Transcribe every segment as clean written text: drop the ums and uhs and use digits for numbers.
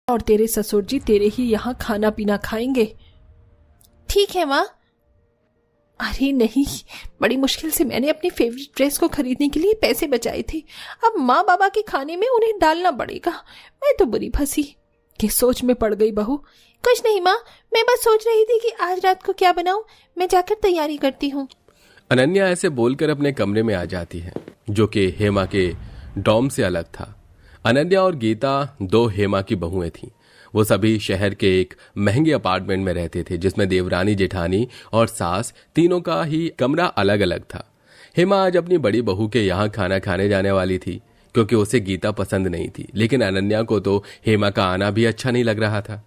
और तेरे ससुर जी तेरे ही यहाँ खाना पीना खाएंगे। ठीक है माँ। अरे नहीं, बड़ी मुश्किल से मैंने अपनी फेवरेट ड्रेस को खरीदने के लिए पैसे बचाए थे, अब माँ बाबा के खाने में उन्हें डालना पड़ेगा। मैं तो बुरी फंसी। किस सोच में पड़ गई बहू? कुछ नहीं माँ, मैं बस सोच रही थी कि आज रात को क्या बनाऊं। मैं जाकर तैयारी करती हूँ। अनन्या ऐसे बोलकर अपने कमरे में आ जाती है, जो कि हेमा के डॉर्म से अलग था। अनन्या और गीता दो हेमा की बहुएं थीं। वो सभी शहर के एक महंगे अपार्टमेंट में रहते थे, जिसमें देवरानी, जेठानी और सास तीनों का ही कमरा अलग अलग था। हेमा आज अपनी बड़ी बहू के यहाँ खाना खाने जाने वाली थी, क्योंकि उसे गीता पसंद नहीं थी। लेकिन अनन्या को तो हेमा का आना भी अच्छा नहीं लग रहा था।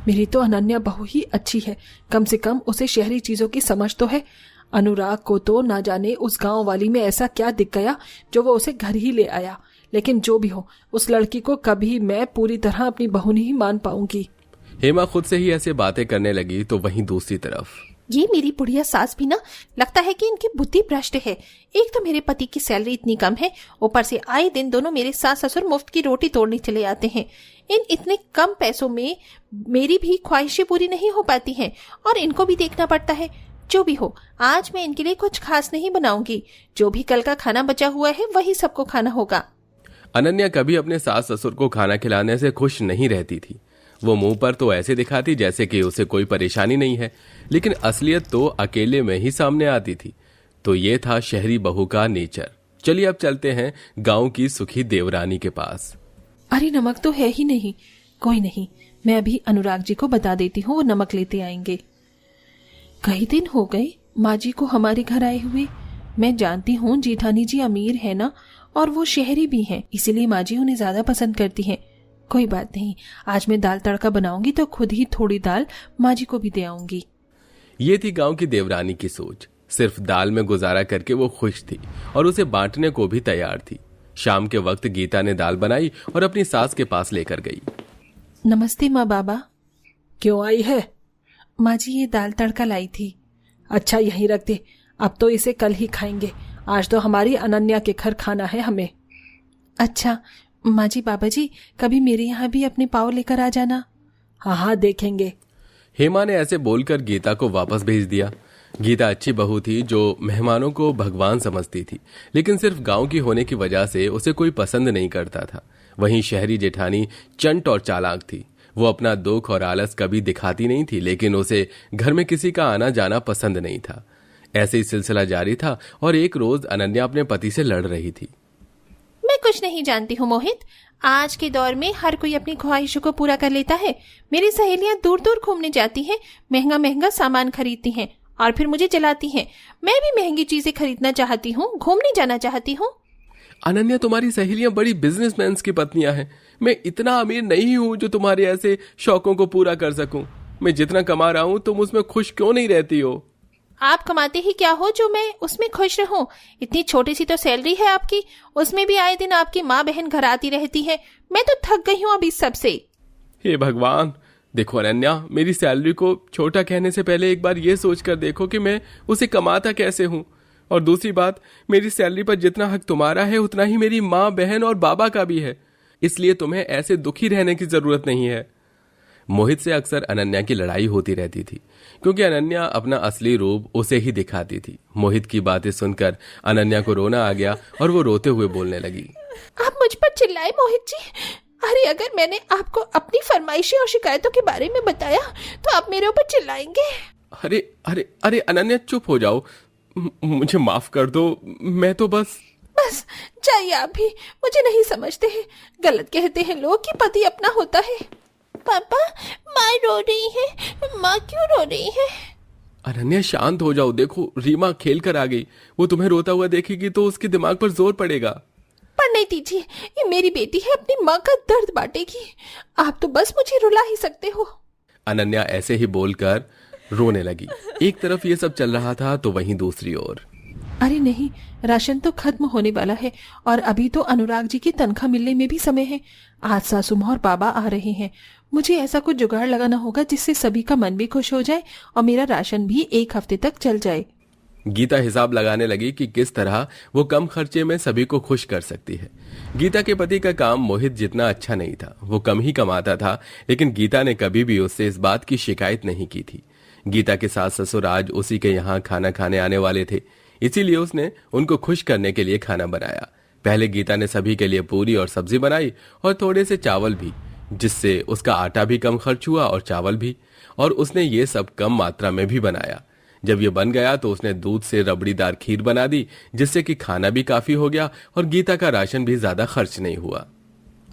मेरी तो अनन्या बहू ही अच्छी है, कम से कम उसे शहरी चीजों की समझ तो है। अनुराग को तो ना जाने उस गांव वाली में ऐसा क्या दिख गया जो वो उसे घर ही ले आया। लेकिन जो भी हो, उस लड़की को कभी मैं पूरी तरह अपनी बहू नहीं मान पाऊंगी। हेमा खुद से ही ऐसे बातें करने लगी तो वहीं दूसरी तरफ ये मेरी बुढ़िया सास भी ना, लगता है कि इनकी बुद्धि भ्रष्ट है। एक तो मेरे पति की सैलरी इतनी कम है, ऊपर से आए दिन दोनों मेरे सास ससुर मुफ्त की रोटी तोड़ने चले आते हैं। इन इतने कम पैसों में मेरी भी ख्वाहिशें पूरी नहीं हो पाती हैं और इनको भी देखना पड़ता है। जो भी हो, आज मैं इनके लिए कुछ खास नहीं बनाऊंगी। जो भी कल का खाना बचा हुआ है वही सबको खाना होगा। अनन्या कभी अपने सास ससुर को खाना खिलाने से खुश नहीं रहती थी। वो मुंह पर तो ऐसे दिखाती जैसे कि उसे कोई परेशानी नहीं है, लेकिन असलियत तो अकेले में ही सामने आती थी। तो ये था शहरी बहू का नेचर। चलिए अब चलते हैं गांव की सुखी देवरानी के पास। अरे नमक तो है ही नहीं। कोई नहीं, मैं अभी अनुराग जी को बता देती हूँ, वो नमक लेते आएंगे। कई दिन हो गए माँ जी को हमारे घर आए हुए। मैं जानती हूँ जेठानी जी अमीर है ना, और वो शहरी भी हैं, इसीलिए माँ जी उन्हें ज्यादा पसंद करती हैं। कोई बात नहीं, आज मैं दाल तड़का बनाऊंगी तो खुद ही थोड़ी दाल माँ जी को भी दे आऊंगी। ये थी गांव की देवरानी की सोच। सिर्फ दाल में गुजारा करके वो खुश थी और उसे बांटने को भी तैयार थी। शाम के वक्त गीता ने दाल बनाई और अपनी सास के पास लेकर गई। नमस्ते माँ बाबा। क्यों आई है? माँ जी ये दाल तड़का लाई थी। अच्छा यहीं रख दे, अब तो इसे कल ही खाएंगे। आज तो हमारी अनन्या के घर खाना है हमें। अच्छा माँ जी, बाबा जी कभी मेरे यहाँ भी अपने पाव लेकर आ जाना। हाँ हाँ देखेंगे। हेमा ने ऐसे बोलकर गीता को वापस भेज दिया। गीता अच्छी बहू थी जो मेहमानों को भगवान समझती थी, लेकिन सिर्फ गांव की होने की वजह से उसे कोई पसंद नहीं करता था। वहीं शहरी जेठानी चंट और चालाक थी। वो अपना दुख और आलस कभी दिखाती नहीं थी, लेकिन उसे घर में किसी का आना जाना पसंद नहीं था। ऐसे ही सिलसिला जारी था और एक रोज अनन्या अपने पति से लड़ रही थी। मैं कुछ नहीं जानती हूँ मोहित, आज के दौर में हर कोई अपनी ख्वाहिशों को पूरा कर लेता है। मेरी सहेलियां दूर दूर घूमने जाती हैं, महंगा महंगा सामान खरीदती हैं और फिर मुझे जलाती हैं। मैं भी महंगी चीजें खरीदना चाहती हूँ, घूमने जाना चाहती हूँ। अनन्या, तुम्हारी सहेलियां बड़ी बिजनेसमैन की पत्नियां हैं। मैं इतना अमीर नहीं हूँ जो तुम्हारे ऐसे शौकों को पूरा कर सकूं। मैं जितना कमा रहा हूँ तुम उसमें खुश क्यों नहीं रहती हो? आप कमाते ही क्या हो जो मैं उसमें खुश रहूं? इतनी छोटी सी तो सैलरी है आपकी, उसमें भी आए दिन आपकी माँ बहन घर आती रहती है। मैं तो थक गई हूँ अब इस सब से। हे भगवान, देखो अनन्या, मेरी सैलरी को छोटा कहने से पहले एक बार ये सोच कर देखो कि मैं उसे कमाता कैसे हूँ। और दूसरी बात, मेरी सैलरी पर जितना हक तुम्हारा है उतना ही मेरी माँ, बहन और बाबा का भी है। इसलिए तुम्हें ऐसे दुखी रहने की जरूरत नहीं है। मोहित से अक्सर अनन्या की लड़ाई होती रहती थी, क्योंकि अनन्या अपना असली रूप उसे ही दिखाती थी। मोहित की बातें सुनकर अनन्या को रोना आ गया और वो रोते हुए बोलने लगी। आप मुझ पर चिल्लाए मोहित जी। अरे अगर मैंने आपको अपनी फरमाइशें और शिकायतों के बारे में बताया तो आप मेरे ऊपर चिल्लाएंगे। अरे अरे अरे अनन्या, चुप हो जाओ, मुझे माफ कर दो। मैं तो बस जाइए, आप भी मुझे नहीं समझते हैं। गलत कहते हैं लोग कि पति अपना होता है। पापा, माँ रो रही है। माँ क्यों रो रही है? अनन्या शांत हो जाओ। देखो रीमा खेल कर आ गई, वो तुम्हें रोता हुआ देखेगी तो उसके दिमाग पर जोर पड़ेगा। पढ़ने दीजिए, ये मेरी बेटी है, अपनी माँ का दर्द बांटेगी। आप तो बस मुझे रुला ही सकते हो। अनन्या ऐसे ही बोलकर रोने लगी। एक तरफ ये सब चल रहा था तो वहीं दूसरी ओर, अरे नहीं, राशन तो खत्म होने वाला है और अभी तो अनुराग जी की तनख्वाह मिलने में भी समय है। आज सासू माँ और बाबा आ रहे हैं। मुझे ऐसा कुछ जुगाड़ लगाना होगा जिससे सभी का मन भी खुश हो जाए और मेरा राशन भी एक हफ्ते तक चल जाए। गीता हिसाब लगाने लगी कि किस तरह वो कम खर्चे में सभी को खुश कर सकती है। गीता के पति का काम मोहित जितना अच्छा नहीं था, वो कम ही कमाता था, लेकिन गीता ने कभी भी उससे इस बात की शिकायत नहीं की थी। गीता के सास ससुर आज उसी के यहाँ खाना खाने आने वाले थे, इसीलिए उसने उनको खुश करने के लिए खाना बनाया। पहले गीता ने सभी के लिए पूरी और सब्जी बनाई और थोड़े से चावल भी, जिससे उसका आटा भी कम खर्च हुआ और चावल भी, और उसने ये सब कम मात्रा में भी बनाया। जब ये बन गया तो उसने दूध से रबड़ीदार खीर बना दी, जिससे कि खाना भी काफी हो गया और गीता का राशन भी ज्यादा खर्च नहीं हुआ।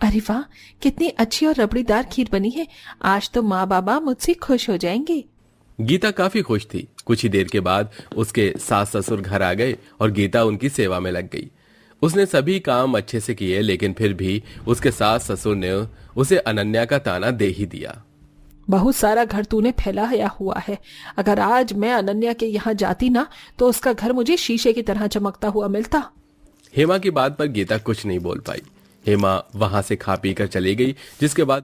अरे वाह, कितनी अच्छी और रबड़ीदार खीर बनी है। आज तो माँ बाबा मुझसे खुश हो जाएंगे। गीता काफी खुश थी। कुछ ही देर के बाद उसके सास ससुर घर आ गए और गीता उनकी सेवा में लग गई। उसने सभी काम अच्छे से किए, लेकिन फिर भी उसके सास ससुर ने उसे अनन्या का ताना दे ही दिया। बहुत सारा घर तूने फैलाया हुआ है। अगर आज मैं अनन्या के यहाँ जाती ना तो उसका घर मुझे शीशे की तरह चमकता हुआ मिलता। हेमा की बात पर गीता कुछ नहीं बोल पाई। हेमा वहां से खा पी कर चली गई, जिसके बाद